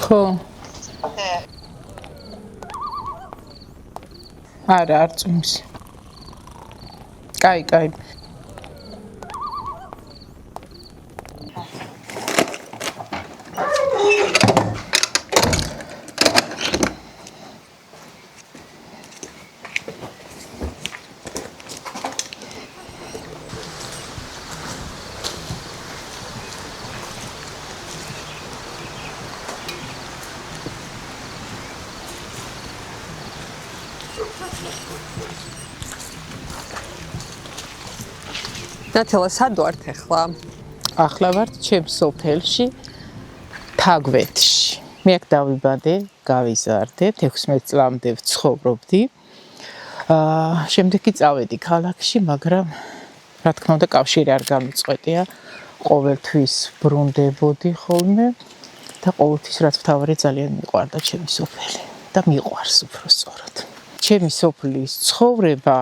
ხო არა არ წვიმს კაი ნათელა სად ვართ ახლა ვართ ჩემს სოფელში თაგვეთში მე აქ დავიბადე გავიზარდე 16 წლამდე ვცხოვრობდი შემდეგ კი წავედი ქალაქში მაგრამ რა თქმა უნდა კავშირი არ გამიწყვეტია ყოველთვის ბრუნდებოდი ხოლმე და ყოველთვის რაც ვთავარი ძალიან მიყვარდა ჩემი სოფელი და მიყვარს უფრო სწორად ჩემი სოფლის ცხოვრება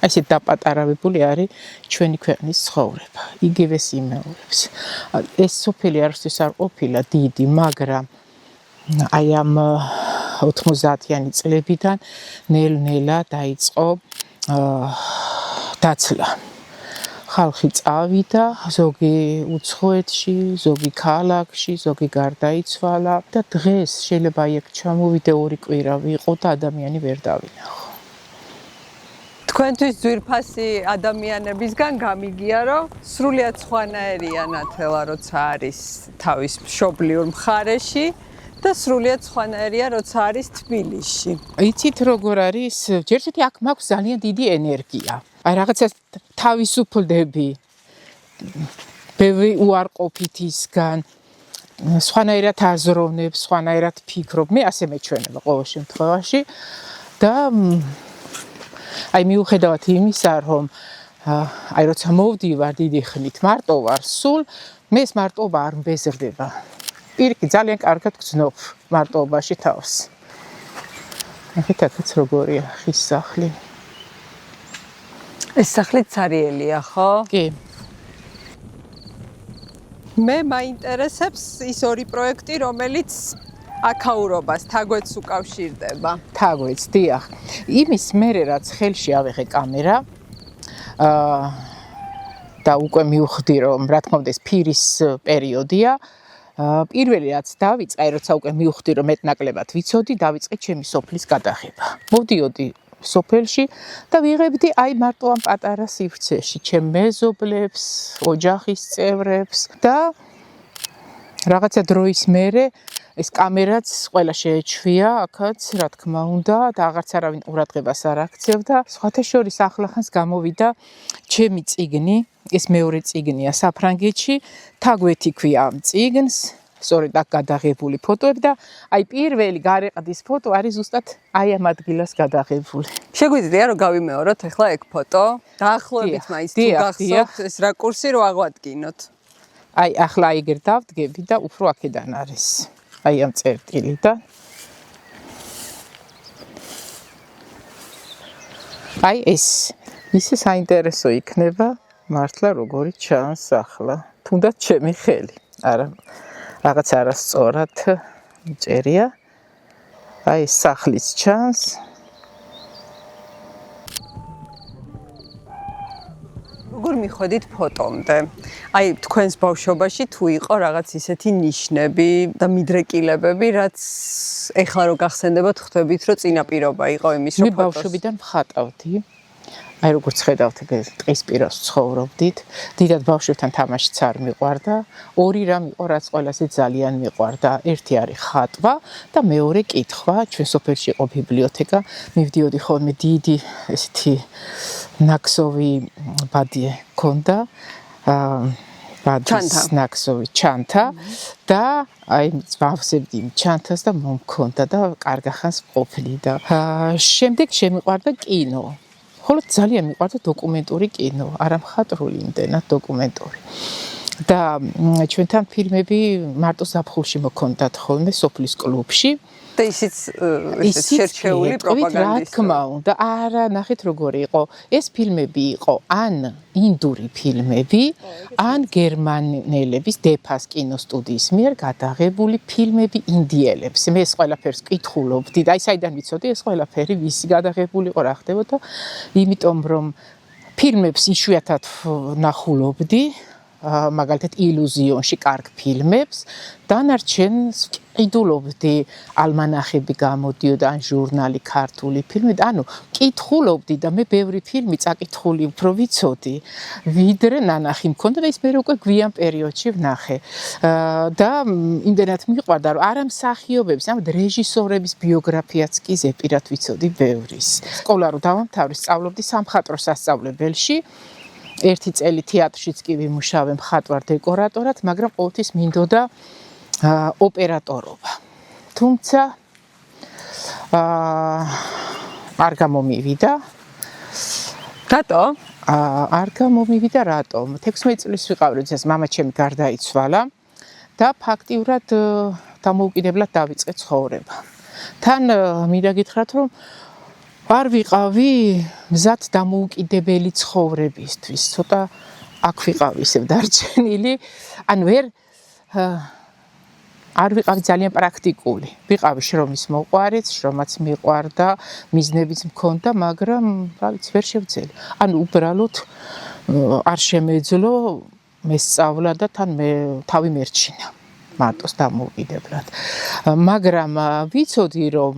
ასე დაპატარავებული არის ჩვენი ქვეყნის ცხოვრება. იგივეს იმეორებს. ეს სოფელი არასდროს არ ყოფილა დიდი, მაგრამ აი ამ 90-იანი წლებიდან ნელ-ნელა დაიწყო დაცლა. ხალხი წავიდა, ზოგი უცხოეთში, ზოგი ქალაქში, ზოგი გარდაიცვალა და დღეს შეიძლება იქ ჩამოვიდე 2 კვირა ვიყო და ადამიანი ვერ დავინახო. თქვენთვის ძვირფასი ადამიანებისგან გამიგია, რომ სრულიად სხვანაირია ნათელა, როცა არის თავის მშობლიურ მხარეში და სრულიად სხვანაირია, როცა არის თბილისში. იცით როგორ არის? ჯერჯერობით აქ მაქვს ძალიან დიდი ენერგია. აი რაღაცა თავისუფლდები. ბევრი უარყოფით ისგან, სხვანაირად აზროვნებ, სხვანაირად ფიქრობ. მე ასე მეჩვენება ყოველ შემთხვევაში და აი მიუხედავად იმისა, რომ აი როცა მოვდივარ დიდი ხნით მარტო ვარ სულ, მე ეს მარტობა არ მბეზრდება. პირიქით ძალიან კარგად გრძნობ მარტობაში თავს. ახეთაც როგორია ხის სახლი. ეს სახლი ცარიელია, ხო? კი. მე მაინტერესებს ის 2 პროექტი, რომელიც აქაურობას თაგვეთს უკავშირდება. თაგვეთს, დიახ. იმის მერე რაც ხელში ავიღე კამერა და უკვე მივხვდი რომ რა თქმა უნდა ეს ფირის პერიოდია. პირველი რაც დავიწყე, როცა უკვე მივხვდი რომ მეტნაკლებად ვიცოდი, დავიწყე ჩემი სოფლის გადაღება. მოვდიოდი სოფელში და ვიღებდი აი მარტო ამ პატარა სივრცეში ჩემ მეზობლებს, ოჯახის წევრებს და რაღაცა დროის მერე ეს კამერაც ყველა შეეჩვია აქაც, რა თქმა უნდა, და აღარც არავინ ყურადღებას არ აქცევდა. სხვათა შორის ახლახანს გამოვიდა ჩემი წიგნი, ეს მეორე წიგნია საფრანგეთში, თაგვეთი ქვია ამ წიგნს, სწორედ აქ გადაღებული ფოტოები და აი პირველი გარეყდის ფოტო არის ზუსტად აი ამ ადგილას გადაღებული. შეგვიძლია რომ გავიმეოროთ ახლა ეგ ფოტო? დაახლოებით მაინც თუ გახსოვთ ეს რაკურსი რო აღვადგინოთ. აი ახლა აიგერ დავდგები და უფრო აქედან არის. აი ამ წერტილიდან. აი ეს ისე საინტერესო იქნება მართლა როგორი ჩანს ახლა. თუნდაც ჩემი ხელი. არა რაღაც არასწორად წერია. აი ეს სახლის ჩანს. როგორ მიხვედით ფოტომდე? აი თქვენს ბავშვობაში თუ იყო რაღაც ისეთი ნიშნები და მიდრეკილებები, რაც ეხლა რო გახსენდებათ, ხვდებით, რომ წინაპირობა იყო იმის, რომ მე ბავშვობიდან მხატავდი. აი როგორც ხედავთ, ტყის პირას ცხოვრობდით. დიდად ბავშვებთან თამაშიც არ მიყვარდა. 2 რამ იყო, რაც ყველაზე ძალიან მიყვარდა. ერთი არის ხატვა და მეორე კითხვა. ჩვენ სოფელში იყო ბიბლიოთეკა. მივდიოდი ხოლმე დიდი ესეთი ნაკსოვი ბადე ქონდა. ბადის ნაკსოვი ჩანთა და აი ვავსებდი ჩანთას და მომქონდა და კარგახანს ყოფილი და შემდეგ შემიყვარდა კინო. ხოლო ძალიან მიყვარდა დოკუმენტური კინო, არა მხატვრული იმდენად დოკუმენტური. და ჩვენთან ფილმები მარტო ზაფხულში მოქონდათ ხოლმე სოფლის კლუბში. და ისიც შერჩეული პროპაგანდის. რა თქმა უნდა, არა, ნახეთ როგორი იყო. ეს ფილმები იყო ან ინდური ფილმები, ან გერმანელების დეფას კინოსტუდიის მიერ გადაღებული ფილმები ინდიელებს. მე ეს ყველაფერს კითხულობდი და აი საიდან ვიცოდი ეს ყველაფერი ვისი გადაღებული იყო რა ხდებოდა, იმიტომ რომ ფილმებს იშვიათად ნახულობდი, მაგალითად ილუზიონში კარგ ფილმებს, დანარჩენს ყიდულობდი, ალმანახები გამოდიოდა ან ჟურნალი ქართული ფილმი, ანუ კითხულობდი და მე ბევრი ფილმი წაკითხული უფრო ვიცოდი, ვიდრე ნანახი მქონდა და ის მე უკვე გვიან პერიოდში ვნახე. და იმდენად მიყვარდა, რომ არა მსახიობების, ამით რეჟისორების ბიოგრაფიაც კი ზეპირად ვიცოდი ბევრის. სკოლა რო დავამთავრე, სწავლობდი სამხატვრო სასწავლებელში. ერთი წელი თეატრშიც კი ვიმუშავე მხატვარ დეკორატორად, მაგრამ ყოველთვის მინდოდა ოპერატორობა. თუმცა არ გამომივიდა. რატო? არ გამომივიდა რატომ? 16 წლის ვიყავი, როდესაც მამა ჩემი გარდაიცვალა და ფაქტიურად დამოუკიდებლად დავიწყე ცხოვრება. თან მინდა გითხრათ, რომ არ ვიყავი მზად დამოუკიდებელი ცხოვრებისთვის, ცოტა აქ ვიყავი ისევ დარჩენილი, ან არ ვიყავი ძალიან პრაქტიკული. ვიყავი შრომის მოყვარეც, შრომაც მიყვარდა, მიზნებიც მქონდა, მაგრამ რა ვიცი, ვერ შევძელი. ანუ უბრალოდ არ შემეძლო მესწავლა და თან მე თავი მერჩინა. მარტოს დამოუკიდებლად. მაგრამ ვიცოდი რომ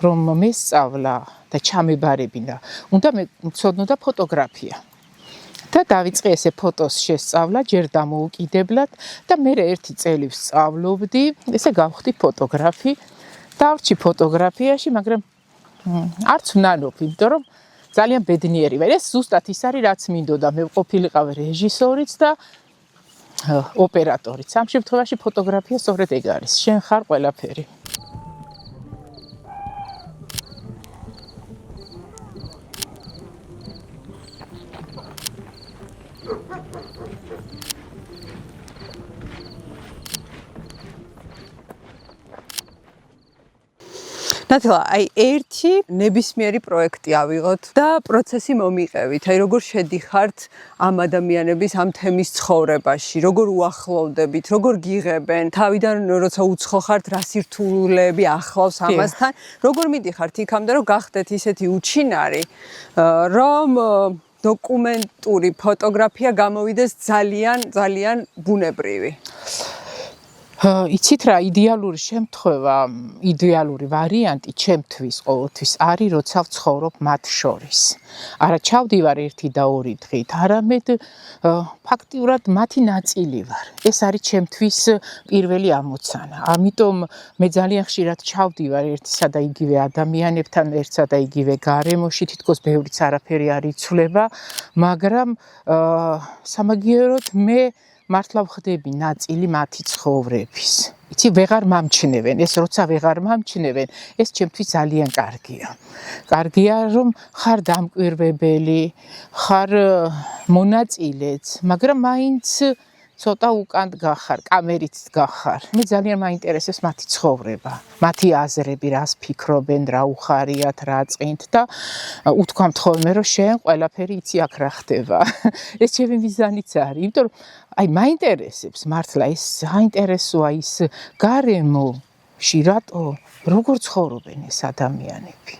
მესწავლა და ჩამებარებინა, უნდა მცოდნოდა ფოტოგრაფია. და დავიწყე ესე ფოტოს შესწავლა, ჯერ დამოუკიდებლად და მე ერთი წელი ვსწავლობდი, ესე გავხდი ფოტოგრაფი. დავრჩი ფოტოგრაფიაში, მაგრამ არც ვნანობ, იმიტომ რომ ძალიან ბედნიერი ვარ. ეს ზუსტად ის არის, რაც მინდოდა. მე ყოფილიყავ რეჟისორიც და ოპერატორიც. ამ შემთხვევაში ფოტოგრაფია სწორედ ეგ არის. შენ ხარ ყველაფერი. ნათელა, აი ერთი ნებისმიერი პროექტი ავიღოთ და პროცესი მომიყევით. აი როგორ შედიხართ ამ ადამიანების ამ თემის ცხოვრებაში, როგორ უახლოვდებით, როგორ გიღებენ, თავიდან როცა უცხო ხართ, რა სირთულეები ახლავს ამასთან, როგორ მიდიხართ იქამდე, რომ გახდეთ ისეთი უჩინარი, რომ დოკუმენტური ფოტოგრაფია გამოვიდეს ძალიან ბუნებრივი. იცით რა, იდეალური შემთხვევა, იდეალური ვარიანტი ჩემთვის ყოველთვის არის, როცა ვცხოვრობ მათ შორის. არა ჩავდივარ 1 და 2 დღით, არამედ ფაქტიურად მათი ნაწილი ვარ. ეს არის ჩემთვის პირველი ამოცანა. ამიტომ მე ძალიან ხშირად ჩავდივარ ერთსა და იგივე ადამიანებთან, ერთსა და იგივე გარემოში, თითქოს ბევრიც არაფერი არ იცვლება, მაგრამ სამაგიეროდ მე მართლა ვხდები ნაწილი მათი ცხოვრების. იცი, ვეღარ მამჩნევენ, ეს როცა ვეღარ მამჩნევენ, ეს ჩემთვის ძალიან კარგია. კარგია, რომ ხარ დამკვირვებელი, ხარ მონაწილეც, მაგრამ მაინც ცოტა უკან გახარ, კამერით გახარ. მე ძალიან მაინტერესებს მათი ცხოვრება, მათი აზრები, რას ფიქრობენ, რა უხარიათ, რა წინთ და უთქვამთ ხოლმე, რომ შენ ყველაფერი იცი აქ რა ხდება. ეს ჩემი მიზანიც არის, იმიტომ რომ აი მაინტერესებს მართლა ეს საინტერესოა ის გარემოში რატო როგორ ცხოვრობენ ეს ადამიანები.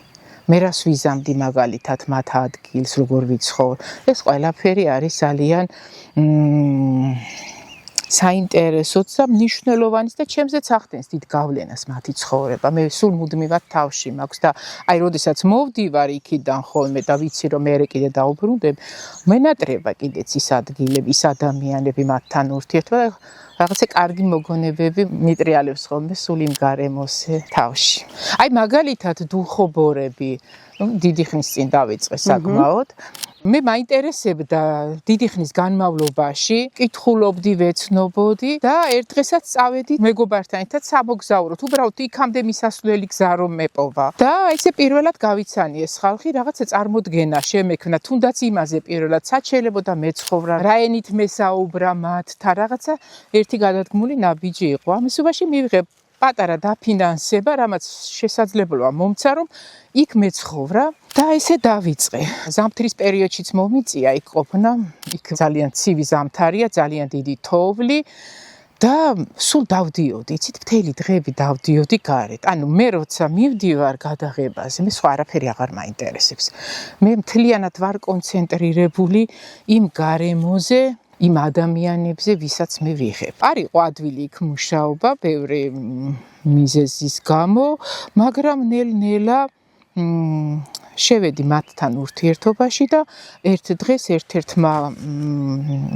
მე რას ვიზამდი მაგალითად მათ ადგილს, როგორ ვიცხოვ. ეს ყველაფერი არის ძალიან საინტერესოც და მნიშვნელოვანიც და ჩემზეც ახდენს დიდ გავლენას მათი ცხოვრება. მე სულ მუდმივად თავში მაქვს და აი როდესაც მოვდივარ იქიდან ხოლმე და ვიცი რომ მე კიდე დაუბრუნდებ, მენატრება კიდეც ის ადგილები, ის ადამიანები მათთან ურთიერთობა და რაღაცა კარგი მოგონებები მიტრიალებს ხოლმე სულ იმ გარემოზე თავში. აი მაგალითად დუხობორები, დიდი ხნის წინ დავიწყე საკმაოდ. მე მაინტერესებდა დიდი ხნის განმავლობაში, კითხულობდი, ვეცნობოდი და ერთ დღესაც წავედი მეგობართან ერთად სამოგზაუროდ. უბრალოდ იქამდე მისასვლელი გზა რომ მეპოვა. და ესე პირველად გავიცანი ეს ხალხი, რაღაცა წარმოდგენა შემექმნა, თუნდაც იმაზე პირველად სად შეიძლებოდა მეცხოვრა, რა ენით მესაუბრა მათთან, რაღაცა ერთი გადადგმული ნაბიჯი იყო. ამისობაში მივიღე პატარა დაფინანსება, რამაც შესაძლებელია მომცა, რომ იქ მეცხოვრა და ესე დავიწყე. ზამთრის პერიოდშიც მომიწია იქ ყოფნა, იქ ძალიან ცივი ზამთარია, ძალიან დიდი თოვლი და სულ დავდიოდი, იცით, მთელი დღეები დავდიოდი გარეთ. ანუ მე როცა მივდივარ გადაღებაზე, მე სხვა არაფერი აღარ მაინტერესებს. მე მთლიანად ვარ კონცენტრირებული იმ გარემოზე, იმ ადამიანებზე, ვისაც მე ვიღებ. არ იყო ადვილი იქ მუშაობა, ბევრი მიზეზის გამო, მაგრამ ნელ-ნელა შევედი მათთან ურთიერთობაში და ერთ დღეს ერთ-ერთმა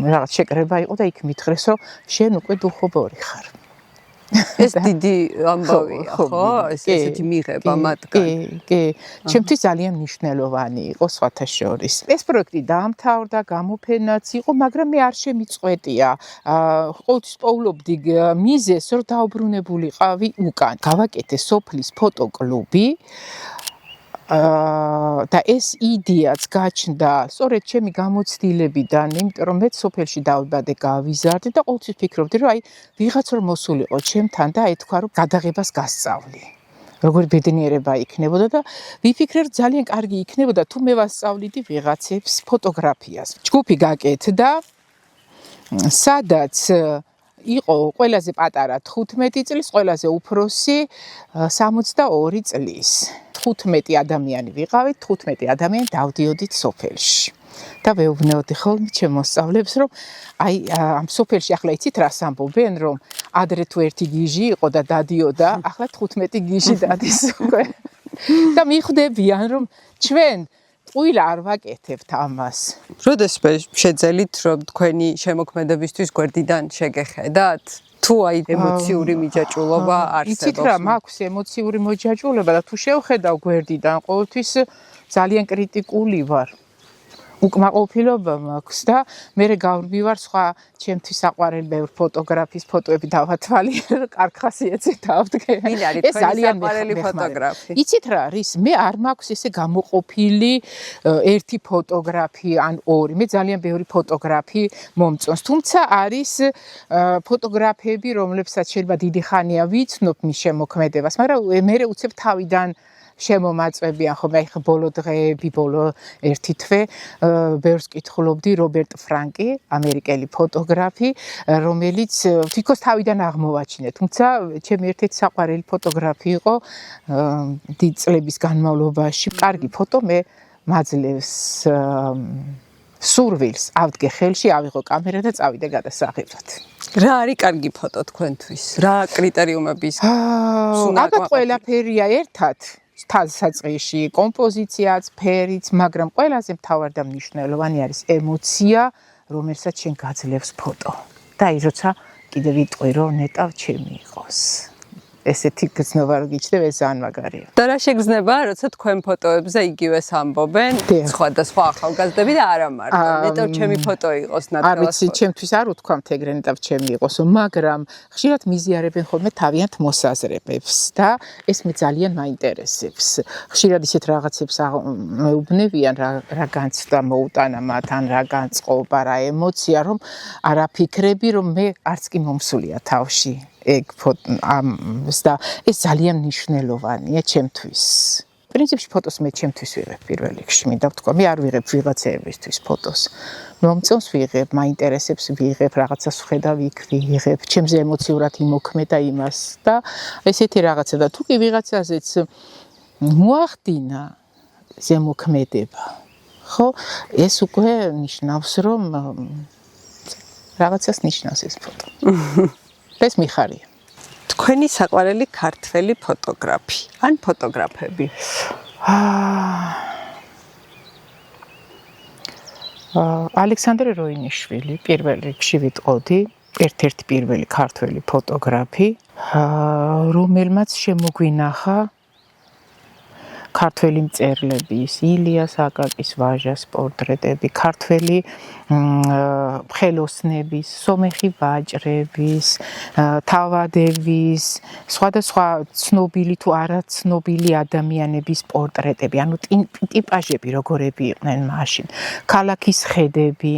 რაღაც შეკრება იყო და იქ მითხრეს, რომ შენ უკვე დუხობორი ხარ. ეს დიდი ამბავია, ხო? ესეთი მიღება მათგან. კი. ჩემთვის ძალიან მნიშვნელოვანი იყო სხვათა შორის. ეს პროექტი დაამთავრდა, გამოფენაც იყო, მაგრამ მე არ შემიწყვეტია. ყოველთვის პოულობდი მიზეს, რომ დაუბრუნებულიყავი უკან. გავაკეთე სოფლის ფოტოკლუბი. და ეს იდეაც გაჩნდა სწორედ ჩემი გამოცდილებიდან, იმიტომ რომ მე სოფელში დავიბადე, გავიზარდე და ყოველთვის ფიქრობდი, რომ აი ვიღაც რომ მოსულიყო ჩემთან და ეთქვა, რომ გადაღებას გასწავლი. როგორი ბედნიერება იქნებოდა და ვიფიქრე, რომ ძალიან კარგი იქნებოდა თუ მე ვასწავლიდი ვიღაცებს ფოტოგრაფიას. ჯგუფი გაკეთდა, სადაც იყო ყველაზე პატარა 15 წლის, ყველაზე უფროსი 62 წლის. 15 ადამიანი ვიყავით, 15 ადამიანი დავდიოდით სოფელში. და ვეუბნეოდი ხოლმე ჩემ მოსწავლეებს, რომ აი ამ სოფელში ახლა იცით რას ამბობენ, რომ ადრე თუ ერთი გიჟი იყო და დადიოდა, ახლა 15 გიჟი დადის უკვე. და მიხვდებიან, რომ ჩვენ ტყუილ არ ვაკეთებთ ამას. როდესმე შეძელით, რომ თქვენი შემოქმედებისთვის გვერდიდან შეგეხედათ? თუ აი ემოციური მიჯაჭვულობა არსებობს? იცით რა, მაქვს ემოციური მოჯაჭვულობა და თუ შევხედავ გვერდიდან, ყოველთვის ძალიან კრიტიკული ვარ. უკმაყოფილება მაქვს და მე გავდივარ სხვა ჩემთვის საყვარელი ბევრ ფოტოგრაფის ფოტოები დავათვალიერე, კარგ ხასიათზე დავდგე. ეს ძალიან საყვარელი ფოტოგრაფი. იცით რა არის? მე არ მაქვს ესე გამოყოფილი ერთი ფოტოგრაფი ან ორი. მე ძალიან ბევრი ფოტოგრაფი მომწონს. თუმცა არის ფოტოგრაფები, რომლებსაც შეიძლება დიდი ხანია ვიცნობ მის შემოქმედებას, მაგრამ მე უცებ თავიდან შემომაწვევიან ხოლმე, აი ბოლო დღეები, ბოლო ერთი თვე ბევრს კითხულობდი რობერტ ფრანკი, ამერიკელი ფოტოგრაფი, რომელიც თვითონ თავიდან აღმოვაჩინე, თუმცა ჩემი ერთ-ერთი საყვარელი ფოტოგრაფი იყო დიდ წლების განმავლობაში. კარგი ფოტო მე მაძლევს სურვილს, ავდგე ხელში, ავიღო კამერა და წავიდე გადასაღებად. რა არის კარგი ფოტო თქვენთვის? რა კრიტერიუმების? ალბათ ყველაფერია ერთად. თვალსაწყისში, კომპოზიციაც, ფერიც, მაგრამ ყველაზე მთავარი და მნიშვნელოვანი არის ემოცია, რომელსაც შენ გაძლევს ფოტო. და აი როცა კიდევ ვიტყვი, რომ ნეტავ ჩემი იყოს. ესეთი გრძნობა რო გიჩნდება, ეს ძალიან მაგარია. და რა შეგრძნება, როცა თქვენ ფოტოებზე იგივეს ამბობენ, სხვა ახალგაზრდები და არა მარტო, ნეტავ ჩემი ფოტო იყოს ნატალას. არ ვიცი, ჩემთვის არ უთქვამთ ეგრე ნეტავ ჩემი იყოს, მაგრამ ხშირად მიზიარებენ ხოლმე თავიანთ მოსაზრებებს და ეს მე ძალიან მაინტერესებს. ხშირად ისეთ რაღაცებს მეუბნებიან, რა განცდა მოუტანა მათთან, რა განწყობა, რა ემოცია, რომ არაფიქრები, რომ მე არც კი მომსულია თავში. და ეს ძალიან მნიშვნელოვანია ჩემთვის. პრინციპში ფოტოს მე ჩემთვის ვიღებ პირველ რიგში, მინდა ვთქვა, მე არ ვიღებ ვიღაცებისთვის ფოტოს. მომწონს ვიღებ, მაინტერესებს ვიღებ, რაღაცას ვხედავ იქ ვიღებ, ჩემზე ემოციურად იმოქმედა იმას და ესეთი რაღაცა და თუ კი ვიღაცაზეც მოახდინა ზემოქმედება, ხო, ეს უკვე ნიშნავს, რომ რაღაცას ნიშნავს ეს ფოტო. ეს მიხარია. თქვენი საყვარელი ქართველი ფოტოგრაფი ან ფოტოგრაფები? ალექსანდრე როინიშვილი პირველ რიგში ვიტყოდი, ერთ-ერთი პირველი ქართველი ფოტოგრაფი, რომელმაც შემოგვინახა ქართველი მწერლების, ილიას აკაკის ვაჟას პორტრეტები, ქართველი ხელოსნების, სომეხი ვაჭრების, თავადების, სხვადასხვა ცნობილი თუ არაცნობილი ადამიანების პორტრეტები, ანუ ტიპაჟები როგორები იყვნენ მაშინ. ქალაქის ხედები,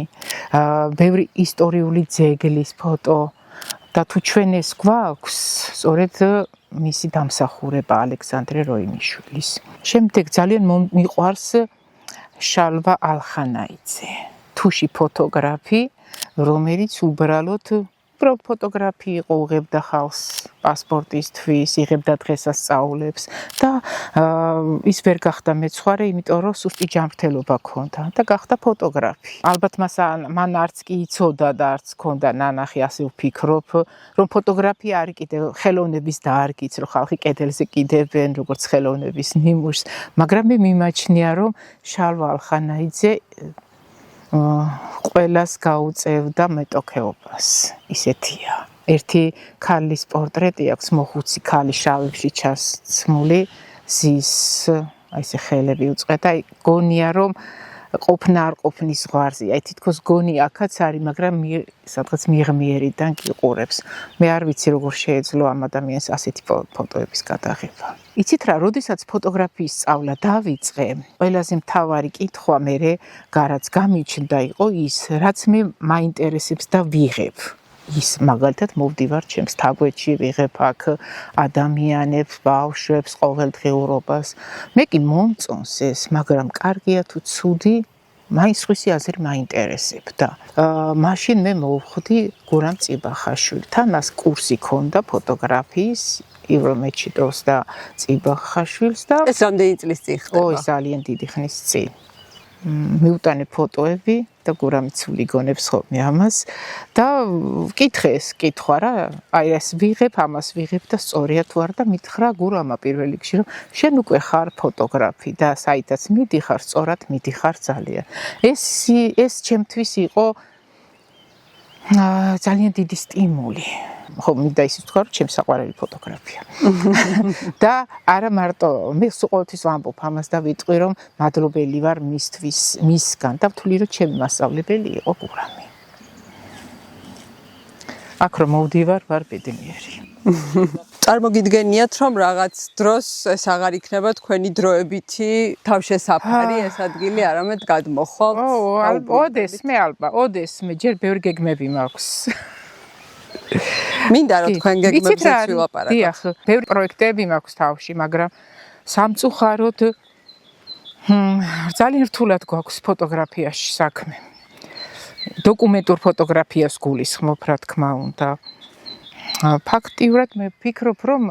ბევრი ისტორიული ძეგლის ფოტო და თუ ჩვენ ეს გვაქვს, სწორედ მისი დამსახურება ალექსანდრე როინიშვილის. შემდეგ ძალიან მიყვარს შალვა ალხანაიძე, თუში ფოტოგრაფი, რომელიც უბრალოდ ფოტოგრაფი იყო, უღებდა ხალხს პასპორტისთვის, იღებდა დღესასწაულებს და ის ვერ გახდა მეცხვარე, იმიტომ რომ სუსტი ჯანმრთელობა ჰქონდა და გახდა ფოტოგრაფი. ალბათ მან არც კი იცოდა და არც ჰქონდა ნანახი, ასე ვფიქრობ, რომ ფოტოგრაფია არის კიდევ ხელოვნების დარგიც, რომ ხალხი კედელზე კიდევენ როგორც ხელოვნების ნიმუშს, მაგრამ მე მიმაჩნია, რომ შალვა ალხანაიძე ყველას გაუწევდა მეტოქეობას. ისეთია. ერთი ქალის პორტრეტი აქვს, მოხუცი ქალი შავებში ჩასმული, ზის აი ესე ხელები უწყედა, გონია რომ ყოფნა არ ყოფნის ზღვარზე. აი თითქოს გონი აქაც არის, მაგრამ სადღაც მიღმიერიდან გიყურებს. მე არ ვიცი როგორ შეეძლო ამ ადამიანს ასეთი ფოტოების გადაღება. იცით რა, როდესაც ფოტოგრაფიის სწავლა დავიწყე, ყველაზე მთავარი კითხვა მე გარაც გამიჩნდა იყო ის, რაც მე მაინტერესებს და ვიღებ. ის მაგალითად მოვდივარ ჩემს თაგვეთში, ვიღებ აქ ადამიანებს, ბავშვებს, ყოველდღიურობას. მე კი მომწონს ეს, მაგრამ კარგია თუ ცუდი, მაინც სხვისი აზრი მაინტერესებდა. მაშინ მე მოვხვდი გურამ წიბახაშვილთან, მას კურსი ჰქონდა ფოტოგრაფიის, ივრომეთში დოს და წიბახაშვილს და ეს რამდენი წლის წინ ხდება? ой, ძალიან დიდი ხნის წინ. მიუტანე ფოტოები და გურამი ცული გონებს ხოლმე ამას და ვკითხე ეს კითხვა რა, აი ეს ვიღებ, ამას ვიღებ და სწორია თუ არა და მითხრა გურამა პირველ რიგში, რომ შენ უკვე ხარ ფოტოგრაფი და საითაც მიდიხარ, სწორად მიდიხარ ძალიან. ეს ჩემთვის იყო ძალიან დიდი სტიმული. ხო, მინდა ისიც თქვა, რომ ჩემს საყვარელი ფოტოგრაფია. და არა მარტო, მე ყოველთვის ვამბობ ამას და ვიტყვი, რომ მადლობელი ვარ მისგან და ვთვლი, რომ ჩემი მასწავლებელი იყო გურამი. აქ რომ მოვდივარ, ვარ ბედნიერი. წარმოგიდგენიათ, რომ რაღაც დროს ეს აღარ იქნება თქვენი დროებითი თავშესაფარი ეს ადგილი, არამედ გადმოხვალთ. ოდესმე, ჯერ ბევრი გეგმები მაქვს. მინდა რომ თქვენ გეგმებზე ვილაპარაკოთ. დიახ, ბევრი პროექტები მაქვს თავში, მაგრამ სამწუხაროდ ძალიან რთულად გვაქვს ფოტოგრაფიაში საქმე. დოკუმენტურ ფოტოგრაფიას გულისხმობ, რა თქმა უნდა. ფაქტიურად მე ვფიქრობ, რომ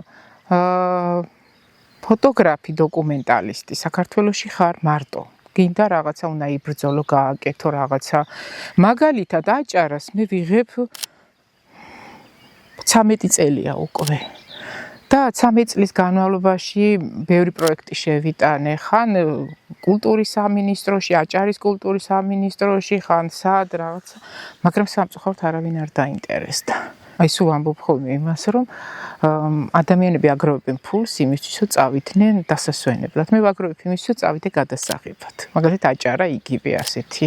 ფოტოგრაფი, დოკუმენტალისტი საქართველოში ხარ მარტო. გინდა რაღაცა უნდა იბრძოლო, გააკეთო რაღაცა. მაგალითად, აჭარას მე ვიღებ 13 წელია უკვე. და 13 წლის განმავლობაში ბევრი პროექტი შევიტანე, ხან კულტურის სამინისტროში, აჭარის კულტურის სამინისტროში, ხან სად რაღაცა, მაგრამ სამწუხაროდ არავინ არ დაინტერესდა. აი სულ ვამბობ ხოლმე იმას, რომ ადამიანები აგროვებენ ფულს იმისთვის, რომ წავიდნენ დასასვენებლად. მე ვაგროვებ იმისთვის, რომ წავიდე გადასაღებად. მაგალითად აჭარა იგივე ასეთი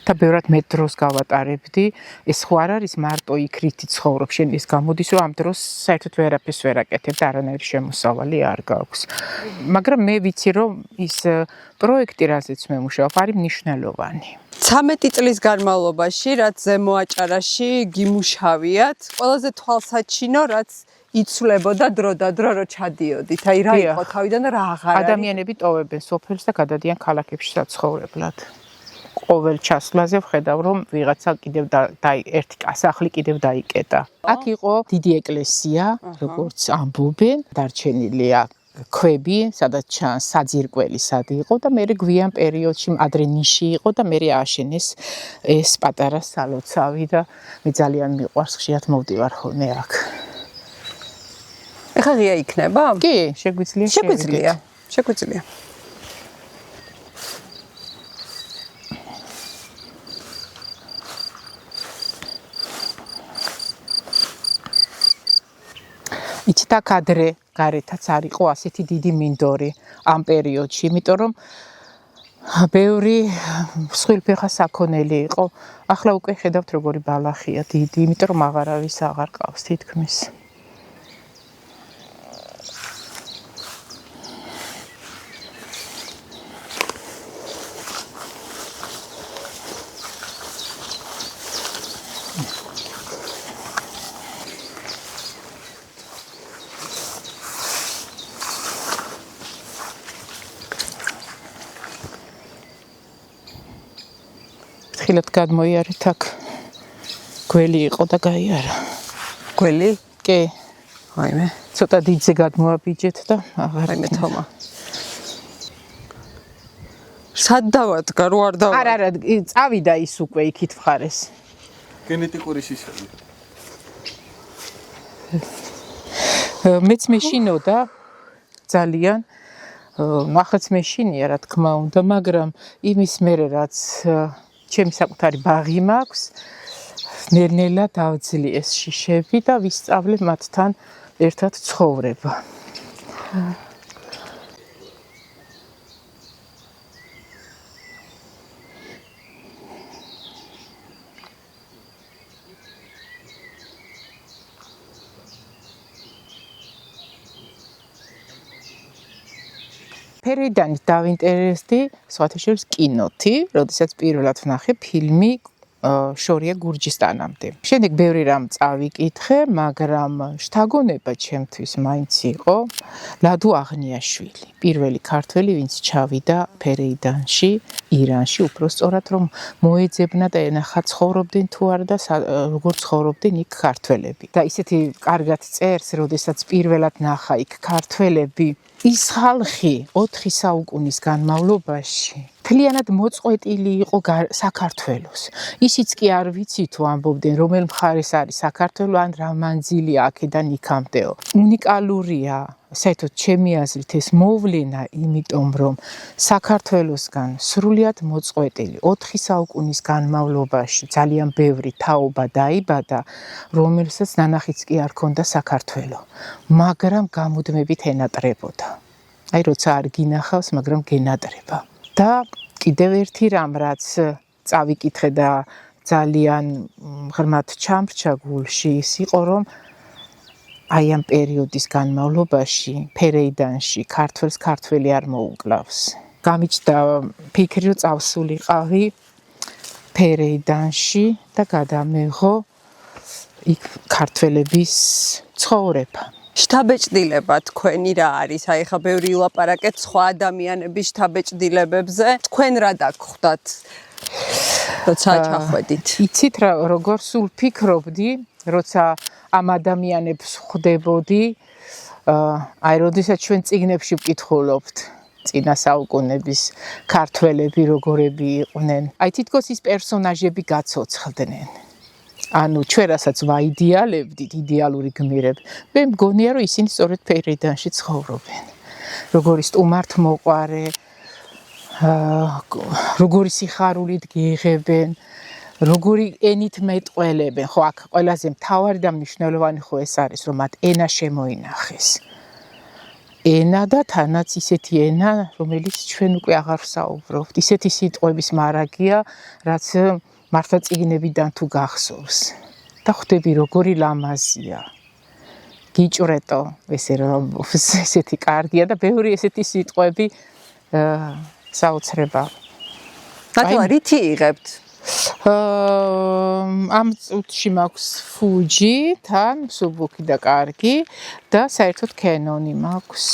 და ბევრად მეტ დროს გავატარებდი. ეს ხო არ არის მარტო იქ რითი ცხოვრობ, შენ ის გამოდის, რომ ამ დროს საერთოდ ვერაფერს ვერ აკეთებ და არანაირი შემოსავალი არ გაქვს. მაგრამ მე ვიცი, რომ ის პროექტი, რაზეც მე მუშაობ, არის მნიშვნელოვანი. 13 წლის განმავლობაში, რაც ზემო აჭარაში გიმუშავიათ, ყველაზე თვალსაჩინო, რაც იცვლებოდა დრო და დრო რო ჩადიოდით. აი რა იყო თავიდან და რა აღარ არის. ადამიანები ტოვებენ სოფელს და გადადიან ქალაქებში საცხოვრებლად. ყოველ ჩასვლაზე ვხედავ, რომ ვიღაცა კიდევ ერთი სახლი კიდევ დაიკეტა. აქ იყო დიდი ეკლესია, როგორც ამბობენ, დარჩენილია ქვები, სადაც ჩანს საძირკველი სად იყო და მე გვიან პერიოდში ადრე ნიში იყო და მე ააშენეს ეს პატარა სალოცავი და მე ძალიან მიყვარს, ხშირად მოვდივარ ხოლმე აქ. ეხლა ღია იქნება? კი, შეგვიძლია. შეგვიძლია. იცით აქ ადრე გარეთაც არ იყო ასეთი დიდი მინდორი ამ პერიოდში, იმიტომ რომ ბევრი მსხვილფეხა საქონელი იყო. ახლა უკვე ხედავთ როგორი ბალახია დიდი, იმიტომ რომ აღარავის აღარ ყავს თითქმის. ხილად გადმოიარეთ აქ გველი იყო და გაიარა. გველი? კი. აიმე. ცოტა დიდზე გადმოაბიჯეთ და აღარ აიმე თომა. სად დავადგა რო არ დავა? არა, წავიდა ის უკვე იქით მხარეს. გენეტიკური შიშები. მეც მეშინოდა ძალიან ახაც მეშინია რა თქმა უნდა, მაგრამ იმის მერე რაც ჩემი საკუთარი ბაღი მაქვს, ნელ-ნელა დავძლიეს შიშები და ვისწავლე მათთან ერთად ცხოვრება. ფერეიდანით დავინტერესდი სხვათა შორის კინოთი, როდესაც პირველად ვნახე ფილმი შორია გურჯისტანამდე. შემდეგ ბევრი რამ წავიკითხე, მაგრამ შთაგონება ჩემთვის მაინც იყო ლადო აღნიაშვილი, პირველი ქართველი, ვინც ჩავიდა ფერეიდანში, ირანში, უბრალოდ რომ მოეძებნა და ენახა ცხოვრობდნენ თუ არა და როგორ ცხოვრობდნენ იქ ქართველები. და ისეთი კარგად წერს, როდესაც პირველად ნახა იქ ქართველები, ის ხალხი 4 საუკუნის განმავლობაში მთლიანად მოწყვეტილი იყო საქართველოს. ისიც კი არ ვიცი თუ ამბობდნენ რომელ მხარეს არის საქართველო ან რა მანძილია აქედან იქამდეო. უნიკალურია, საერთოდ ჩემი აზრით ეს მოვლენა, იმიტომ რომ საქართველოსგან სრულიად მოწყვეტილი 4 საუკუნის განმავლობაში ძალიან ბევრი თაობა დაიბადა, რომელსაც ნანახიც კი არ ქონდა საქართველო, მაგრამ გამუდმებით ენატრებოდა. აი როცა არ გინახავს, მაგრამ გენატრება. და კიდევ ერთი რამ, რაც წავიკითხე და ძალიან ღრმად ჩამრჩა გულში, ის იყო რომ აი ამ პერიოდის განმავლობაში ფერეიდანში ქართველს ქართველი არ მოუკლავს. გამიჩნდა ფიქრი, რომ წავსულიყავი ფერეიდანში და გადამეღო იქ ქართველების ცხოვრება. შთაბეჭდილება თქვენი რა არის? აი ხა ბევრი ილაპარაკეთ სხვა ადამიანების შთაბეჭდილებებზე. თქვენ რა დაგხვდათ? როცა ჩახვედით. იცით რა, როგორ სულ ფიქრობდი, როცა ამ ადამიანებს ხვდებოდი, აი როდესაც ჩვენ წიგნებში ვკითხულობთ წინა საუკუნების ქართველები როგორები იყვნენ. აი თითქოს ის პერსონაჟები გაცოცხლდნენ. ანუ ჩვენ რასაც ვაიდეალებდით, იდეალური გმირები, მე მგონია რომ ისინი სწორედ ფერეიდანში ცხოვრობენ. როგორი სტუმართმოყვარე, როგორი სიხარულით გიღებენ, როგორი ენით მეტყველებენ. ხო, აქ ყველაზე მთავარი და მნიშვნელოვანი ხო ეს არის, რომ მათ ენა შემოინახეს. ენა და თანაც ისეთი ენა, რომელიც ჩვენ უკვე აღარ ვსაუბრობთ. ისეთი სიტყვების მარაგია, რაც მართლა წიგნებიდან თუ გახსოვს და ხვდები როგორი ლამაზია. გიჭრეტო, ესეთი კარგია და ბევრი ესეთი სიტყვები საოცრება. რატო რითი იღებთ? ამ წუთში მაქვს ფუჯი, თან მსუბუქი და კარგი და საერთოდ კენონი მაქვს.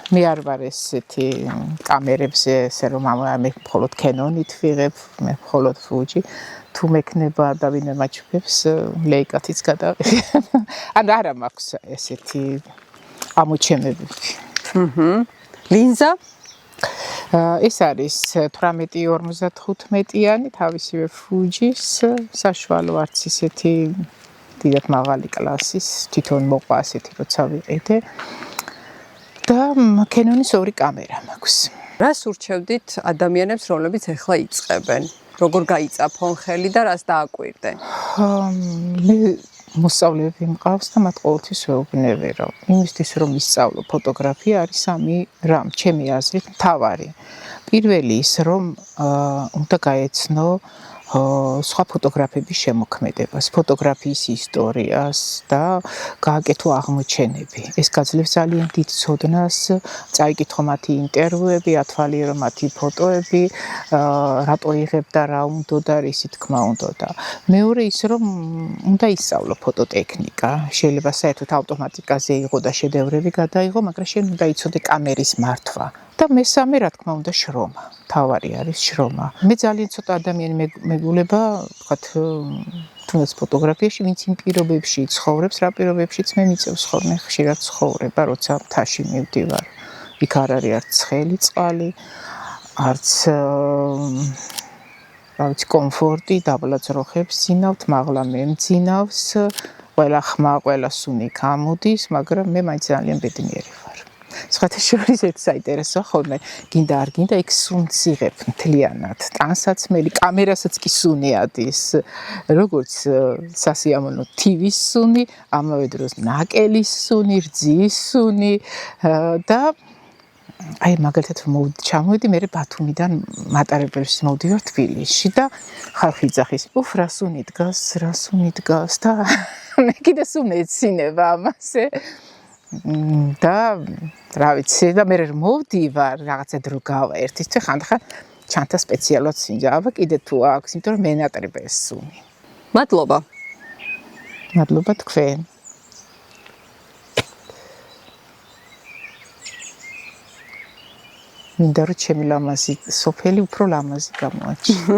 მე არ ვარ ესეთი კამერებზე, ესე რომ მე მხოლოდ კენონით ვიღებ, მე მხოლოდ ფუჯი. თუ მექნება და ვინმე მაჩვენებს, ლეიკათიც გადავიღებ. ან არა მაქვს ესეთი ამოჩემებები. ლინზა? ეს არის 18-55-იანი თავისივე ფუჯის საშუალო არც ისეთი დიდად მაღალი კლასის, თვითონ მოყვა ასეთი როცა ვიყიდე და კენონის 2 კამერა მაქვს. რას ურჩევდით ადამიანებს, რომლებიც ახლა იწყებენ? როგორ გაიწაფონ ხელი და რას დააკვირდნენ? მოსწავლეები მყავს და მათ ყოველთვის ვეუბნები, რომ იმისთვის რომ ისწავლო ფოტოგრაფია არის სამი რამ, ჩემი აზრით, მთავარი. პირველი ის რომ უნდა გაეცნო სხვა ფოტოგრაფების შემოქმედებას, ფოტოგრაფიის ისტორიას და გააკეთო აღმოჩენები. ეს გაძლევს ძალიან დიდ ცოდნას, წაიკითხო მათი ინტერვიუები, ათვალიერო მათი ფოტოები, რატო იღებდა, რა უნდოდა, რისი თქმა უნდოდა. მეორე ის რომ უნდა ისწავლო ფოტოტექნიკა, შეიძლება საერთოდ ავტომატიკაზე იღო და შედევრები გადაიღო, მაგრამ შენ უნდა იცოდე კამერის მართვა. და მესამე რა თქმა უნდა შრომა. თავარი არის შრომა. მე ძალიან ცოტა ადამიანი მეგულება, ვთქვათ, თუნდაც ფოტოგრაფიაში, ვინც იმ პირობებში ცხოვრობს, რა პირობებშიც მე მიწევს ხოლმე ხშირად ცხოვრება, როცა მთაში მივდივარ. იქ არ არის არც ცხელი წყალი, არც რა ვიცი, კომფორტი, დაბლა ძროხებს ძინავთ, მაღლა მე მძინავს, ყველა ხმა, ყველა სუნი გამოდის, მაგრამ მე მაინც ძალიან ბედნიერი ვარ. სხვათა შორის ერთ საინტერესო ხოლმე გინდა არ გინდა იქ სუნს იღებ მთლიანად ტანსაცმელი კამერასაც კი სუნი ადის როგორც სასიამოვნო TV-ის სუნი ამავე დროს ნაკელის სუნი რძის სუნი და აი მაგალითად ჩამოვიდი მე ბათუმიდან მატარებელში მოვდივარ თბილისში და ხალხი იძახის უფ რა სუნი დგას და მე კიდე სულ მეცინება ამაზე და რა ვიცი და მე მოვდივარ რაღაცა დრო გავა ერთისთვის ხანდახან ჩანთა სპეციალურად სინჯა აბა კიდე თუ აქვს იმიტომ რომ მენატრიბე ეს სუნი მადლობა თქვენ მინდა რომ ჩემი ლამაზი სოფელი უფრო ლამაზი გამოაჩინო